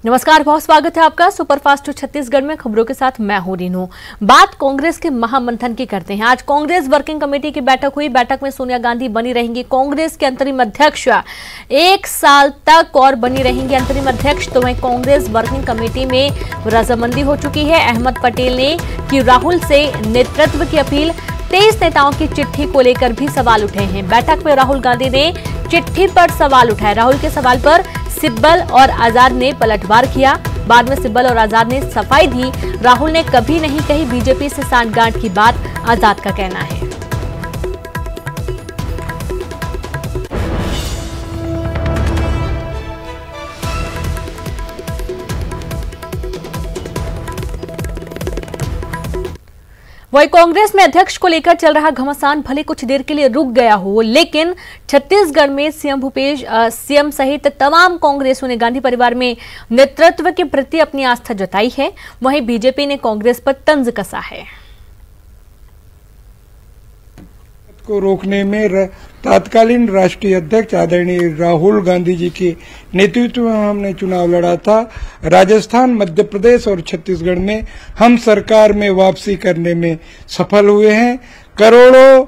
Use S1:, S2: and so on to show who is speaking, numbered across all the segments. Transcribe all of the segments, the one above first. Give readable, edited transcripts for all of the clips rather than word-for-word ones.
S1: नमस्कार, बहुत स्वागत है आपका सुपरफास्ट छत्तीसगढ़ में। खबरों के साथ मैं हूं रीनू। बात कांग्रेस के महामंथन की करते हैं। आज कांग्रेस वर्किंग कमेटी की बैठक हुई। बैठक में सोनिया गांधी बनी रहेंगी कांग्रेस के अंतरिम अध्यक्ष 1 साल तक और बनी रहेंगी अंतरिम अध्यक्ष। तो वहीं कांग्रेस वर्किंग कमेटी में रजामंदी हो चुकी है। अहमद पटेल ने की राहुल से नेतृत्व की अपील। 23 नेताओं की चिट्ठी को लेकर भी सवाल उठे हैं। बैठक में राहुल गांधी ने चिट्ठी पर सवाल उठाए। राहुल के सवाल पर सिब्बल और आजाद ने पलटवार किया। बाद में सिब्बल और आजाद ने सफाई दी। राहुल ने कभी नहीं कही बीजेपी से सांठगांठ की बात, आजाद का कहना है। वही कांग्रेस में अध्यक्ष को लेकर चल रहा घमासान भले कुछ देर के लिए रुक गया हो, लेकिन छत्तीसगढ़ में सीएम सहित तमाम कांग्रेसियों ने गांधी परिवार में नेतृत्व के प्रति अपनी आस्था जताई है। वहीं बीजेपी ने कांग्रेस पर तंज कसा है।
S2: को रोकने में तत्कालीन राष्ट्रीय अध्यक्ष आदरणीय राहुल गांधी जी के नेतृत्व में हमने चुनाव लड़ा था। राजस्थान, मध्य प्रदेश और छत्तीसगढ़ में हम सरकार में वापसी करने में सफल हुए हैं। करोड़ों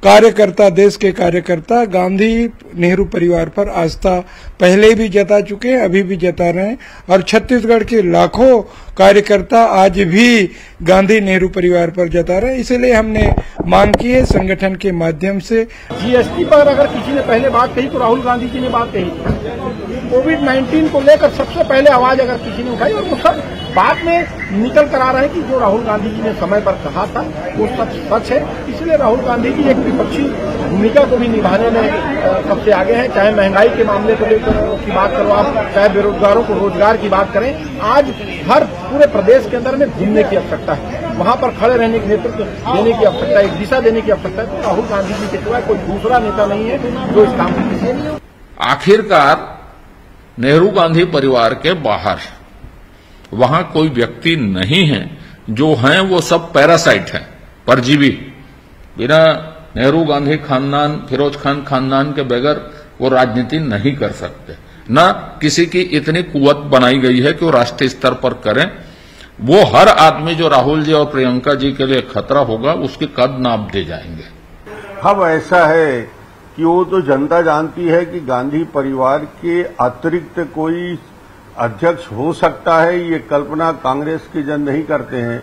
S2: कार्यकर्ता, देश के कार्यकर्ता गांधी नेहरू परिवार पर आस्था पहले भी जता चुके हैं, अभी भी जता रहे हैं। और छत्तीसगढ़ के लाखों कार्यकर्ता आज भी गांधी नेहरू परिवार पर जता रहे हैं। इसलिए हमने मांग की है संगठन के माध्यम से।
S3: जीएसटी पर अगर किसी ने पहले बात कही तो राहुल गांधी जी ने बात कही। कोविड-19 को लेकर सबसे पहले आवाज अगर किसी ने उठाई, और वो सब बाद में निकल कर आ रहे हैं कि जो राहुल गांधी जी ने समय पर कहा था वो सच है। इसलिए राहुल गांधी जी एक विपक्षी भूमिका को भी निभाने में सबसे आगे हैं। चाहे महंगाई के मामले को लेकर की बात करो आप, चाहे बेरोजगारों को रोजगार की बात करें। आज हर पूरे प्रदेश के अंदर में घूमने की आवश्यकता है, वहां पर खड़े रहने की, नेतृत्व देने की आवश्यकता है, एक दिशा देने की आवश्यकता है। तो राहुल गांधी जी के सिवा कोई दूसरा नेता नहीं है जो इस काम को।
S4: आखिरकार नेहरू गांधी परिवार के बाहर वहां कोई व्यक्ति नहीं है, जो हैं वो सब पैरासाइट हैं, परजीवी। बिना नेहरू गांधी खानदान, फिरोज खान खानदान के बगैर वो राजनीति नहीं कर सकते। न किसी की इतनी कुवत बनाई गई है कि वो राष्ट्रीय स्तर पर करें। वो हर आदमी जो राहुल जी और प्रियंका जी के लिए खतरा होगा, उसके कद नाप दे जाएंगे।
S5: अब ऐसा है कि वो तो जनता जानती है कि गांधी परिवार के अतिरिक्त कोई अध्यक्ष हो सकता है, ये कल्पना कांग्रेस के जन नहीं करते हैं।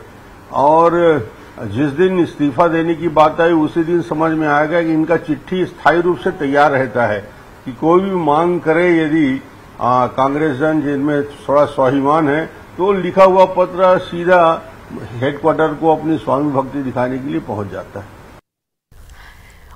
S5: और जिस दिन इस्तीफा देने की बात आई उसी दिन समझ में आएगा कि इनका चिट्ठी स्थायी रूप से तैयार रहता है कि कोई भी मांग करे। यदि कांग्रेस जन जिनमें थोड़ा स्वाभिमान है तो लिखा हुआ पत्र सीधा हेडक्वार्टर को अपनी स्वामी भक्ति दिखाने के लिए पहुंच जाता है।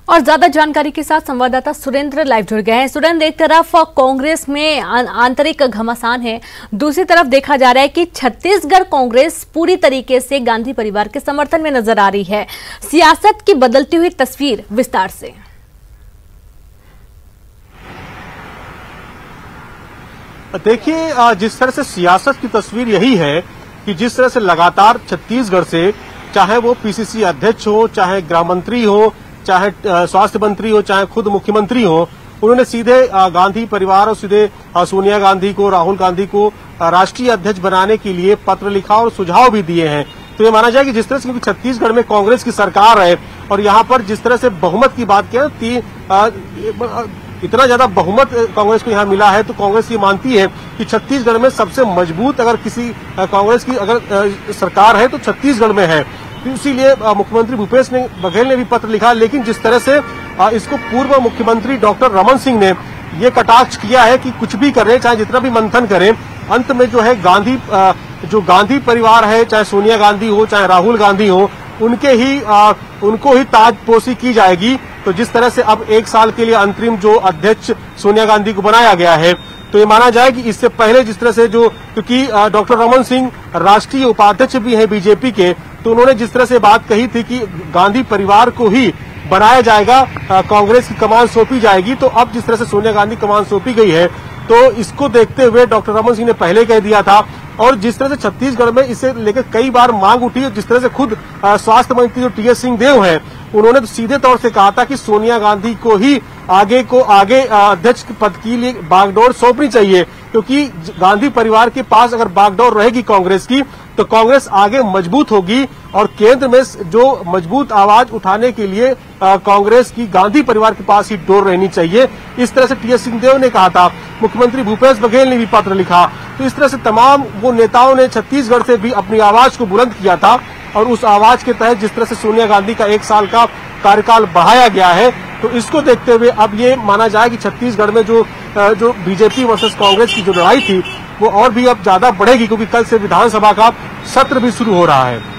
S1: और ज्यादा जानकारी के साथ संवाददाता सुरेंद्र लाइव जुड़ गए हैं। सुरेंद्र, एक तरफ कांग्रेस में आंतरिक घमासान है, दूसरी तरफ देखा जा रहा है कि छत्तीसगढ़ कांग्रेस पूरी तरीके से गांधी परिवार के समर्थन में नजर आ रही है। सियासत की बदलती हुई तस्वीर विस्तार से।
S3: देखिए, जिस तरह से सियासत की तस्वीर यही है कि जिस तरह से लगातार छत्तीसगढ़ से, चाहे वो पीसीसी अध्यक्ष हो, चाहे गृह मंत्री हो, चाहे स्वास्थ्य मंत्री हो, चाहे खुद मुख्यमंत्री हो, उन्होंने सीधे गांधी परिवार और सीधे सोनिया गांधी को, राहुल गांधी को राष्ट्रीय अध्यक्ष बनाने के लिए पत्र लिखा और सुझाव भी दिए हैं। तो ये माना जाए कि जिस तरह से क्योंकि छत्तीसगढ़ में कांग्रेस की सरकार है और यहाँ पर जिस तरह से बहुमत की बात किया, इतना ज्यादा बहुमत कांग्रेस को यहाँ मिला है, तो कांग्रेस ये मानती है कि छत्तीसगढ़ में सबसे मजबूत अगर किसी कांग्रेस की अगर सरकार है तो छत्तीसगढ़ में है। इसीलिए मुख्यमंत्री भूपेश बघेल ने भी पत्र लिखा। लेकिन जिस तरह से इसको पूर्व मुख्यमंत्री डॉक्टर रमन सिंह ने ये कटाक्ष किया है कि कुछ भी करें, चाहे जितना भी मंथन करें, अंत में जो है जो गांधी परिवार है, चाहे सोनिया गांधी हो, चाहे राहुल गांधी हो, उनको ही ताजपोशी की जाएगी। तो जिस तरह से अब 1 साल के लिए अंतरिम जो अध्यक्ष सोनिया गांधी को बनाया गया है, तो ये माना जाए कि इससे पहले जिस तरह से क्योंकि डॉक्टर रमन सिंह राष्ट्रीय उपाध्यक्ष भी हैं बीजेपी के, तो उन्होंने जिस तरह से बात कही थी कि गांधी परिवार को ही बनाया जाएगा, कांग्रेस की कमान सौंपी जाएगी। तो अब जिस तरह से सोनिया गांधी कमान सौंपी गई है, तो इसको देखते हुए डॉक्टर रमन सिंह ने पहले कह दिया था। और जिस तरह से छत्तीसगढ़ में इसे लेकर कई बार मांग उठी, जिस तरह से खुद स्वास्थ्य मंत्री जो टीएस सिंहदेव हैं, उन्होंने तो सीधे तौर से कहा था कि सोनिया गांधी को ही आगे अध्यक्ष पद के लिए बागडोर सौंपनी चाहिए। क्योंकि गांधी परिवार के पास अगर बागडोर रहेगी कांग्रेस की तो कांग्रेस आगे मजबूत होगी और केंद्र में जो मजबूत आवाज उठाने के लिए कांग्रेस की गांधी परिवार के पास ही डोर रहनी चाहिए। इस तरह से टीएस सिंहदेव ने कहा था, मुख्यमंत्री भूपेश बघेल ने भी पत्र लिखा। तो इस तरह से तमाम वो नेताओं ने छत्तीसगढ़ से भी अपनी आवाज को बुलंद किया था और उस आवाज के तहत जिस तरह से सोनिया गांधी का 1 साल का कार्यकाल बढ़ाया गया है, तो इसको देखते हुए अब ये माना जाए कि छत्तीसगढ़ में जो बीजेपी वर्सेस कांग्रेस की जो लड़ाई थी वो और भी अब ज्यादा बढ़ेगी, क्योंकि कल से विधानसभा का सत्र भी शुरू हो रहा है।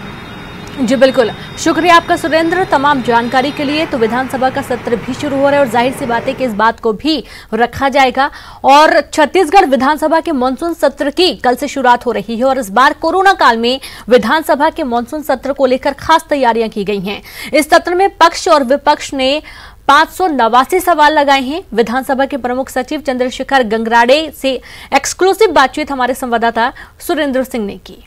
S1: जी बिल्कुल, शुक्रिया आपका सुरेंद्र तमाम जानकारी के लिए। तो विधानसभा का सत्र भी शुरू हो रहा है और जाहिर सी बात है कि इस बात को भी रखा जाएगा। और छत्तीसगढ़ विधानसभा के मानसून सत्र की कल से शुरुआत हो रही है और इस बार कोरोना काल में विधानसभा के मानसून सत्र को लेकर खास तैयारियां की गई हैं। इस सत्र में पक्ष और विपक्ष ने 589 सवाल लगाए हैं। विधानसभा के प्रमुख सचिव चंद्रशेखर गंगराड़े से एक्सक्लूसिव बातचीत हमारे संवाददाता सुरेंद्र सिंह ने की।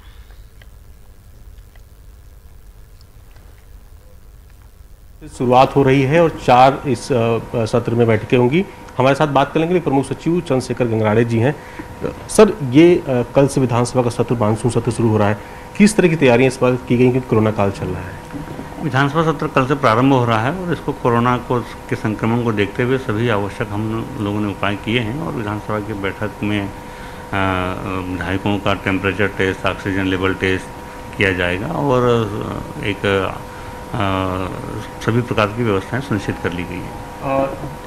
S6: शुरुआत हो रही है और 4 इस सत्र में बैठकें होंगी। हमारे साथ बात करेंगे प्रमुख सचिव चंद्रशेखर गंगराड़े जी हैं। सर, ये कल से विधानसभा का सत्र, मानसून सत्र शुरू हो रहा है, किस तरह की तैयारियां इस बार की गई क्योंकि कोरोना काल चल रहा है?
S7: विधानसभा सत्र कल से प्रारंभ हो रहा है और इसको कोरोना के संक्रमण को देखते हुए सभी आवश्यक हम लोगों ने उपाय किए हैं और विधानसभा की बैठक में विधायकों का temperature test, oxygen level test किया जाएगा और एक सभी प्रकार की व्यवस्थाएं सुनिश्चित कर ली गई है।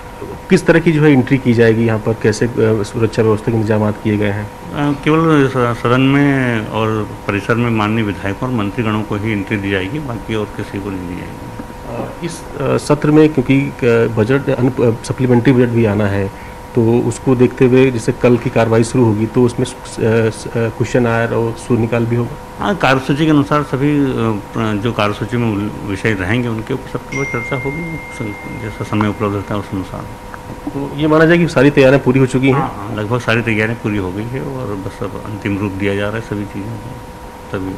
S6: किस तरह की जो है एंट्री की जाएगी यहाँ पर, कैसे सुरक्षा व्यवस्था के इंतजाम किए गए हैं?
S7: केवल सदन में और परिसर में माननीय विधायकों और मंत्रीगणों को ही एंट्री दी जाएगी, बाकी और किसी को नहीं दी जाएगी।
S6: इस सत्र में क्योंकि बजट सप्लीमेंट्री बजट भी आना है, तो उसको देखते हुए जैसे कल की कार्रवाई शुरू होगी तो उसमें क्वेश्चन आयर और शून्यकाल भी होगा।
S7: हाँ, कार्यसूची के अनुसार सभी जो कार्यसूची में विषय रहेंगे उनके ऊपर सबके ऊपर चर्चा होगी, जैसा समय उपलब्ध रहता है उस अनुसार।
S6: तो ये माना जाए कि सारी तैयारियां पूरी हो चुकी हैं?
S7: हाँ, लगभग सारी तैयारियां पूरी हो गई है और बस अब अंतिम रूप दिया जा रहा है सभी चीज़ों को तभी।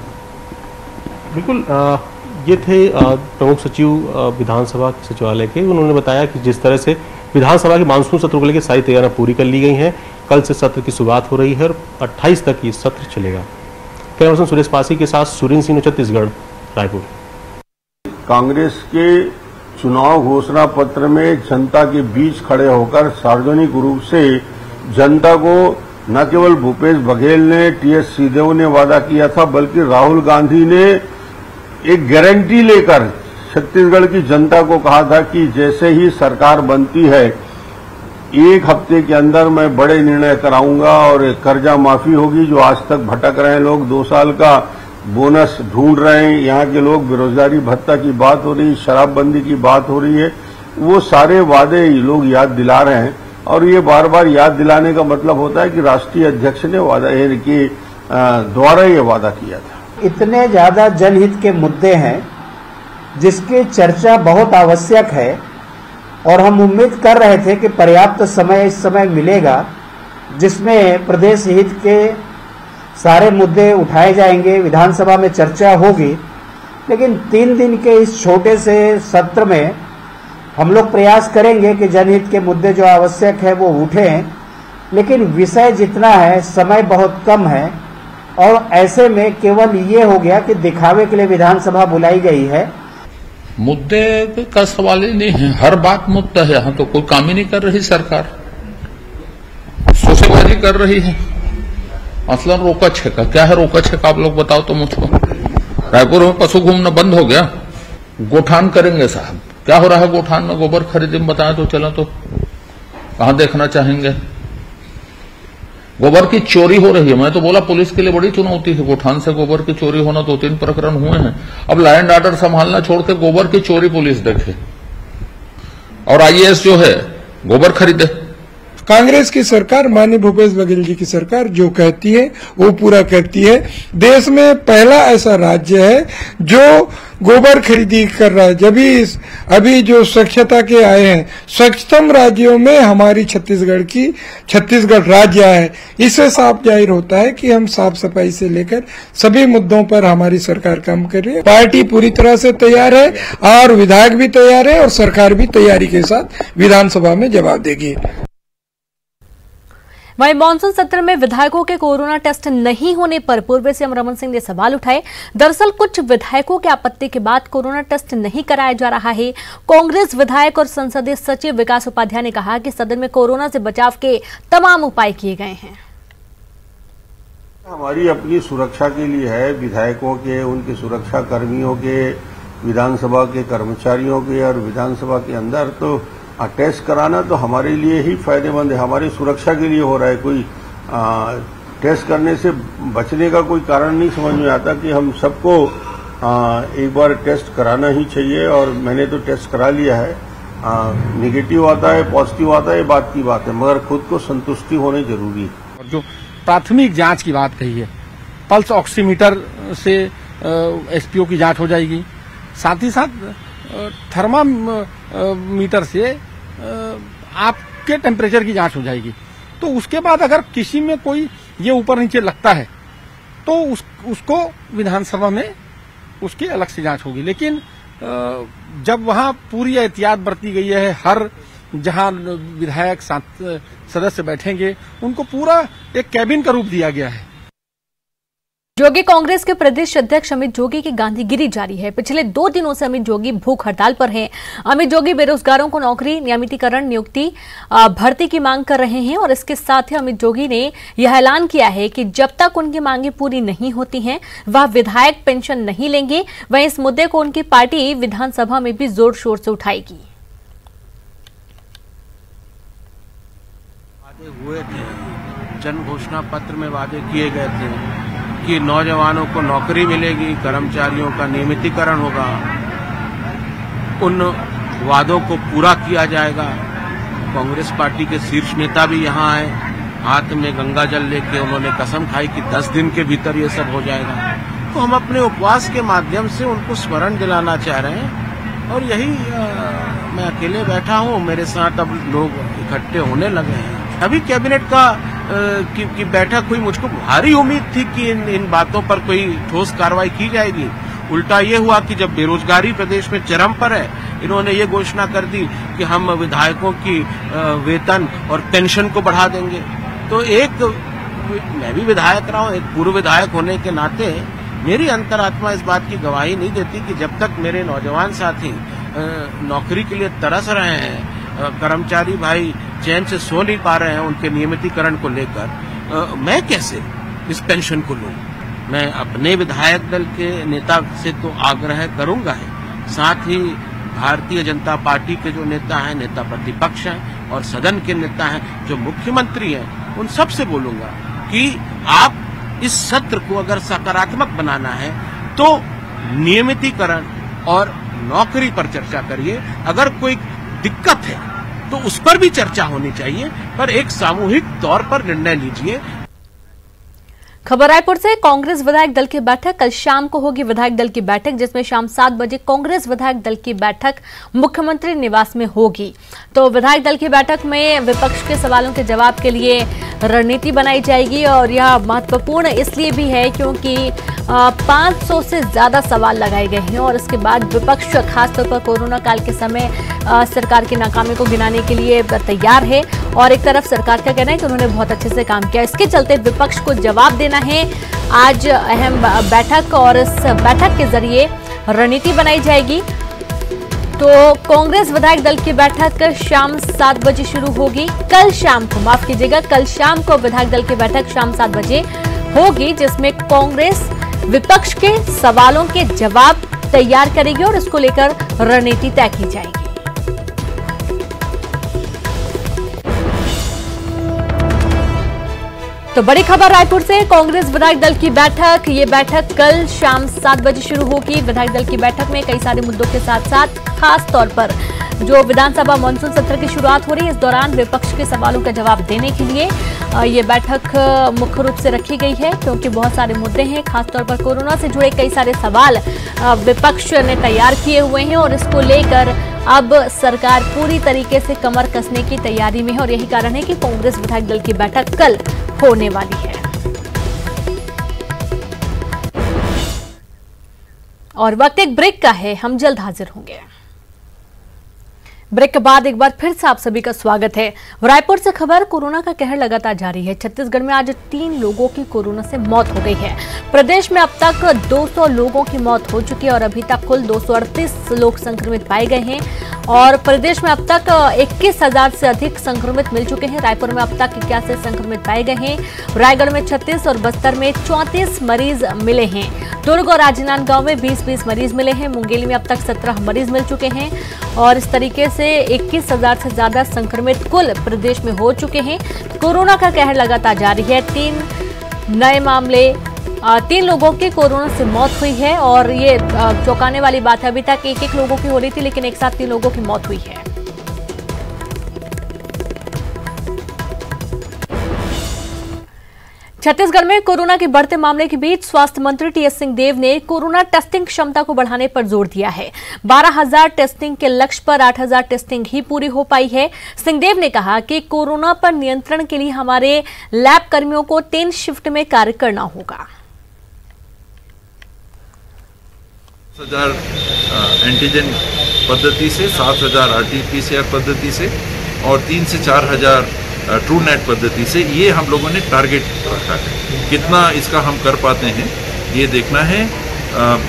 S6: बिल्कुल, ये थे प्रमुख सचिव विधानसभा सचिवालय के। उन्होंने बताया कि जिस तरह से विधानसभा के मानसून सत्र को लेकर सारी तैयारियां पूरी कर ली गई हैं। कल से सत्र की शुरुआत हो रही है और 28 तक ये सत्र चलेगा। कैमरा पर्सन सुरेश पासी के साथ सुरेंद्र सिंह, छत्तीसगढ़, रायपुर।
S5: कांग्रेस के चुनाव घोषणा पत्र में जनता के बीच खड़े होकर सार्वजनिक रूप से जनता को न केवल भूपेश बघेल ने, टीएस सिंहदेव ने वादा किया था, बल्कि राहुल गांधी ने एक गारंटी लेकर छत्तीसगढ़ की जनता को कहा था कि जैसे ही सरकार बनती है 1 हफ्ते के अंदर मैं बड़े निर्णय कराऊंगा और कर्जा माफी होगी। जो आज तक भटक रहे हैं लोग, 2 साल का बोनस ढूंढ रहे हैं, यहाँ के लोग बेरोजगारी भत्ता की बात हो रही, शराबबंदी की बात हो रही है, वो सारे वादे लोग याद दिला रहे हैं। और ये बार बार याद दिलाने का मतलब होता है कि राष्ट्रीय अध्यक्ष ने वादा के द्वारा ये वादा किया था।
S8: इतने ज्यादा जनहित के मुद्दे हैं जिसकी चर्चा बहुत आवश्यक है और हम उम्मीद कर रहे थे कि पर्याप्त समय इस समय मिलेगा जिसमें प्रदेश हित के सारे मुद्दे उठाए जाएंगे, विधानसभा में चर्चा होगी। लेकिन 3 दिन के इस छोटे से सत्र में हम लोग प्रयास करेंगे कि जनहित के मुद्दे जो आवश्यक है वो उठें, लेकिन विषय जितना है समय बहुत कम है और ऐसे में केवल ये हो गया कि दिखावे के लिए विधानसभा बुलाई गई है।
S4: मुद्दे का सवाल ही नहीं है, हर बात मुद्दा है। यहाँ तो कोई काम ही नहीं कर रही सरकार, सोसेबाजी कर रही है। मसलन रोका छेका, क्या है रोका छेका, आप लोग बताओ तो मुझको। रायपुर में पशु घूमना बंद हो गया, गोठान करेंगे साहब। क्या हो रहा है गोठान में? गोबर खरीदे में बताएं तो चलो, तो कहां देखना चाहेंगे? गोबर की चोरी हो रही है। मैं तो बोला पुलिस के लिए बड़ी चुनौती है, गोठान से गोबर की चोरी होना, 2-3 प्रकरण हुए हैं। अब लॉ एंड ऑर्डर संभालना छोड़ के गोबर की चोरी पुलिस देखे और आईएएस जो है गोबर खरीदे।
S2: कांग्रेस की सरकार, माननीय भूपेश बघेल जी की सरकार जो कहती है वो पूरा करती है। देश में पहला ऐसा राज्य है जो गोबर खरीदी कर रहा है। जब अभी जो स्वच्छता के आए हैं, स्वच्छतम राज्यों में हमारी छत्तीसगढ़ राज्य है। इससे साफ जाहिर होता है कि हम साफ सफाई से लेकर सभी मुद्दों पर हमारी सरकार काम कर रही है। पार्टी पूरी तरह से तैयार है और विधायक भी तैयार है और सरकार भी तैयारी के साथ विधानसभा में जवाब देगी।
S1: वहीं मानसून सत्र में विधायकों के कोरोना टेस्ट नहीं होने पर पूर्व सीएम रमन सिंह ने सवाल उठाए। दरअसल कुछ विधायकों के आपत्ति के बाद कोरोना टेस्ट नहीं कराया जा रहा है। कांग्रेस विधायक और संसदीय सचिव विकास उपाध्याय ने कहा कि सदन में कोरोना से बचाव के तमाम उपाय किए गए हैं।
S5: हमारी अपनी सुरक्षा के लिए है, विधायकों के, उनके सुरक्षा कर्मियों के, विधानसभा के कर्मचारियों के और विधानसभा के अंदर तो टेस्ट कराना तो हमारे लिए ही फायदेमंद है, हमारी सुरक्षा के लिए हो रहा है। कोई टेस्ट करने से बचने का कोई कारण नहीं समझ में आता कि हम सबको एक बार टेस्ट कराना ही चाहिए। और मैंने तो टेस्ट करा लिया है, नेगेटिव आता है पॉजिटिव आता है, ये बात की बात है, मगर खुद को संतुष्टि होनी जरूरी है।
S2: और जो प्राथमिक जांच की बात कही है, पल्स ऑक्सीमीटर से एसपीओ की जांच हो जाएगी, साथ ही साथ थर्मामीटर से आपके टेम्परेचर की जांच हो जाएगी। तो उसके बाद अगर किसी में कोई ये ऊपर नीचे लगता है तो उसको विधानसभा में उसकी अलग से जांच होगी। लेकिन जब वहां पूरी एहतियात बरती गई है, हर जहां विधायक सदस्य बैठेंगे उनको पूरा एक कैबिन का रूप दिया गया है।
S1: जोगी कांग्रेस के प्रदेश अध्यक्ष अमित जोगी की गांधीगिरी जारी है। पिछले 2 दिनों से अमित जोगी भूख हड़ताल पर हैं। अमित जोगी बेरोजगारों को नौकरी, नियमितीकरण, नियुक्ति, भर्ती की मांग कर रहे हैं और इसके साथ ही अमित जोगी ने यह ऐलान किया है कि जब तक उनकी मांगे पूरी नहीं होती हैं वह विधायक पेंशन नहीं लेंगे। वहीं इस मुद्दे को उनकी पार्टी विधानसभा में भी जोर शोर से उठाएगी।
S9: वादे हुए थे, जन घोषणा पत्र में वादे किए गए थे कि नौजवानों को नौकरी मिलेगी, कर्मचारियों का नियमितीकरण होगा, उन वादों को पूरा किया जाएगा। कांग्रेस पार्टी के शीर्ष नेता भी यहाँ आए, हाथ में गंगा जल लेके उन्होंने कसम खाई कि 10 दिन के भीतर ये सब हो जाएगा। तो हम अपने उपवास के माध्यम से उनको स्मरण दिलाना चाह रहे हैं। और यही मैं अकेले बैठा हूँ, मेरे साथ अब लोग इकट्ठे होने लगे हैं। अभी कैबिनेट की बैठक हुई, मुझको भारी उम्मीद थी कि इन बातों पर कोई ठोस कार्रवाई की जाएगी। उल्टा ये हुआ कि जब बेरोजगारी प्रदेश में चरम पर है, इन्होंने ये घोषणा कर दी कि हम विधायकों की वेतन और पेंशन को बढ़ा देंगे। तो मैं भी विधायक रहा हूँ, एक पूर्व विधायक होने के नाते मेरी अंतरात्मा इस बात की गवाही नहीं देती कि जब तक मेरे नौजवान साथी नौकरी के लिए तरस रहे हैं, कर्मचारी भाई चैन से सो नहीं पा रहे हैं उनके नियमितीकरण को लेकर, मैं कैसे इस पेंशन को लूं। मैं अपने विधायक दल के नेता से तो आग्रह करूंगा ही, साथ ही भारतीय जनता पार्टी के जो नेता हैं, नेता प्रतिपक्ष हैं और सदन के नेता हैं जो मुख्यमंत्री हैं, उन सब से बोलूंगा कि आप इस सत्र को अगर सकारात्मक बनाना है तो नियमितीकरण और नौकरी पर चर्चा करिए। अगर कोई दिक्कत है तो उस पर भी चर्चा होनी चाहिए, पर एक सामूहिक तौर पर निर्णय लीजिए।
S1: खबर रायपुर से। कांग्रेस विधायक दल की बैठक कल शाम को होगी। विधायक दल की बैठक जिसमें शाम 7 बजे कांग्रेस विधायक दल की बैठक मुख्यमंत्री निवास में होगी। तो विधायक दल की बैठक में विपक्ष के सवालों के जवाब के लिए रणनीति बनाई जाएगी और यह महत्वपूर्ण इसलिए भी है क्योंकि 500 से ज्यादा सवाल लगाए गए हैं और इसके बाद विपक्ष खासतौर पर कोरोना काल के समय सरकार की नाकामी को गिनाने के लिए तैयार है और एक तरफ सरकार का कहना है कि उन्होंने बहुत अच्छे से काम किया। इसके चलते विपक्ष को जवाब देना है। आज अहम बैठक और इस बैठक के जरिए रणनीति बनाई जाएगी। तो कांग्रेस विधायक दल की बैठक शाम 7 बजे शुरू होगी। कल शाम को, माफ कीजिएगा, कल शाम को विधायक दल की बैठक शाम 7 बजे होगी जिसमें कांग्रेस विपक्ष के सवालों के जवाब तैयार करेगी और इसको लेकर रणनीति तय की जाएगी। तो बड़ी खबर रायपुर से। कांग्रेस विधायक दल की बैठक, ये बैठक कल शाम 7 बजे शुरू होगी। विधायक दल की बैठक में कई सारे मुद्दों के साथ साथ खास तौर पर जो विधानसभा मानसून सत्र की शुरुआत हो रही है, इस दौरान विपक्ष के सवालों का जवाब देने के लिए ये बैठक मुख्य रूप से रखी गई है क्योंकि बहुत सारे मुद्दे हैं। खासतौर पर कोरोना से जुड़े कई सारे सवाल विपक्ष ने तैयार किए हुए हैं और इसको लेकर अब सरकार पूरी तरीके से कमर कसने की तैयारी में है और यही कारण है कि कांग्रेस विधायक दल की बैठक कल होने वाली है। और वक्त एक ब्रेक का है, हम जल्द हाजिर होंगे। ब्रेक के बाद एक बार फिर से आप सभी का स्वागत है। रायपुर से खबर, कोरोना का कहर लगातार जारी है। छत्तीसगढ़ में आज 3 लोगों की कोरोना से मौत हो गई है। प्रदेश में अब तक 200 लोगों की मौत हो चुकी है और अभी तक कुल 238 लोग संक्रमित पाए गए हैं और प्रदेश में अब तक 21,000 से अधिक संक्रमित मिल चुके हैं। रायपुर में अब तक 81 संक्रमित पाए गए हैं। रायगढ़ में 36 और बस्तर में 34 मरीज मिले हैं। दुर्ग और राजनांदगांव में 20-20 मरीज मिले हैं। मुंगेली में अब तक 17 मरीज मिल चुके हैं और इस तरीके से 21,000 से ज्यादा संक्रमित कुल प्रदेश में हो चुके हैं। कोरोना का कहर लगातार जारी है। 3 नए मामले, 3 लोगों की कोरोना से मौत हुई है और ये चौंकाने वाली बात है। अभी तक 1-1 लोगों की हो रही थी, लेकिन एक साथ 3 लोगों की मौत हुई है। छत्तीसगढ़ में कोरोना के बढ़ते मामले के बीच स्वास्थ्य मंत्री टीएस सिंहदेव ने कोरोना टेस्टिंग क्षमता को बढ़ाने पर जोर दिया है। 12,000 टेस्टिंग के लक्ष्य पर 8,000 टेस्टिंग ही पूरी हो पाई है। सिंहदेव ने कहा कि कोरोना पर नियंत्रण के लिए हमारे लैब कर्मियों को 3 शिफ्ट में कार्य करना होगा।
S10: 7,000 एंटीजन पद्धति से, 7,000 आरटीपीसीआर पद्धति से और 3 से 4,000 ट्रू नेट पद्धति से, ये हम लोगों ने टारगेट रखा है। कितना इसका हम कर पाते हैं ये देखना है।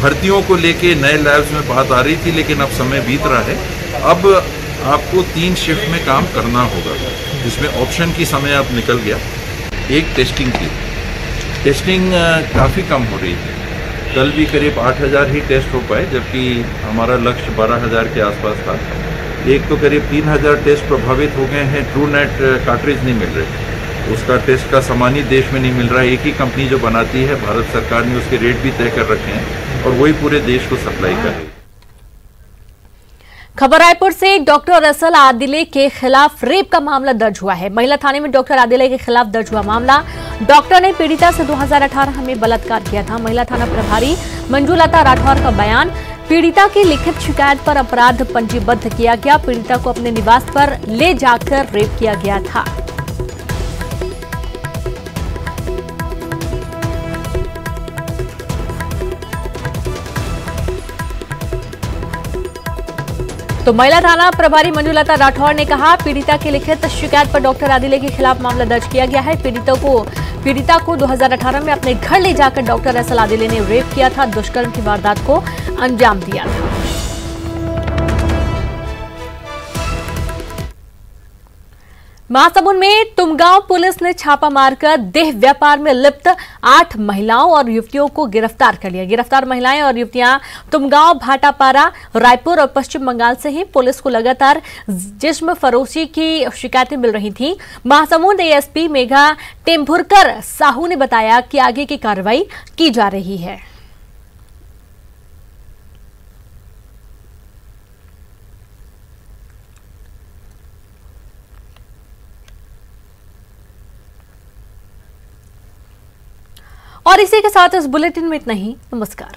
S10: भर्तियों को लेके नए लैब्स में बात आ रही थी, लेकिन अब समय बीत रहा है। अब आपको 3 शिफ्ट में काम करना होगा, जिसमें ऑप्शन की समय अब निकल गया। एक टेस्टिंग की टेस्टिंग काफ़ी कम हो रही है। कल भी करीब 8,000 ही टेस्ट हो पाए, जबकि हमारा लक्ष्य 12,000 के आसपास था। एक तो करीब 3,000 टेस्ट प्रभावित हो गए हैं। ट्रू नेट कार्ट्रिज नहीं मिल रहे, उसका टेस्ट का सामान ही देश में नहीं मिल रहा है। एक ही कंपनी जो बनाती है, भारत सरकार ने उसके रेट भी तय कर रखे हैं और वही पूरे देश को सप्लाई कर रही है।
S1: खबर रायपुर से, डॉक्टर रसल आदिले के खिलाफ रेप का मामला दर्ज हुआ है। महिला थाने में डॉक्टर आदिले के खिलाफ दर्ज हुआ मामला। डॉक्टर ने पीड़िता से 2018 में बलात्कार किया था। महिला थाना प्रभारी मंजुलता राठौर का बयान, पीड़िता की लिखित शिकायत पर अपराध पंजीबद्ध किया गया। पीड़िता को अपने निवास पर ले जाकर रेप किया गया था। तो महिला थाना प्रभारी मंजुलता राठौर ने कहा, पीड़िता की लिखित शिकायत पर डॉक्टर आदिले के खिलाफ मामला दर्ज किया गया है। पीड़िता को 2018 में अपने घर ले जाकर डॉक्टर रसल आदिले ने रेप किया था, दुष्कर्म की वारदात को अंजाम दिया था। महासमुंद में तुमगांव पुलिस ने छापा मारकर देह व्यापार में लिप्त 8 महिलाओं और युवतियों को गिरफ्तार कर लिया। गिरफ्तार महिलाएं और युवतियां तुमगांव, भाटापारा, रायपुर और पश्चिम बंगाल से ही। पुलिस को लगातार जिस्म फरोशी की शिकायतें मिल रही थीं। महासमुंद एएसपी मेघा टेम्भुरकर साहू ने बताया कि आगे की कार्रवाई की जा रही है। और इसी के साथ इस बुलेटिन में इतना ही। नमस्कार।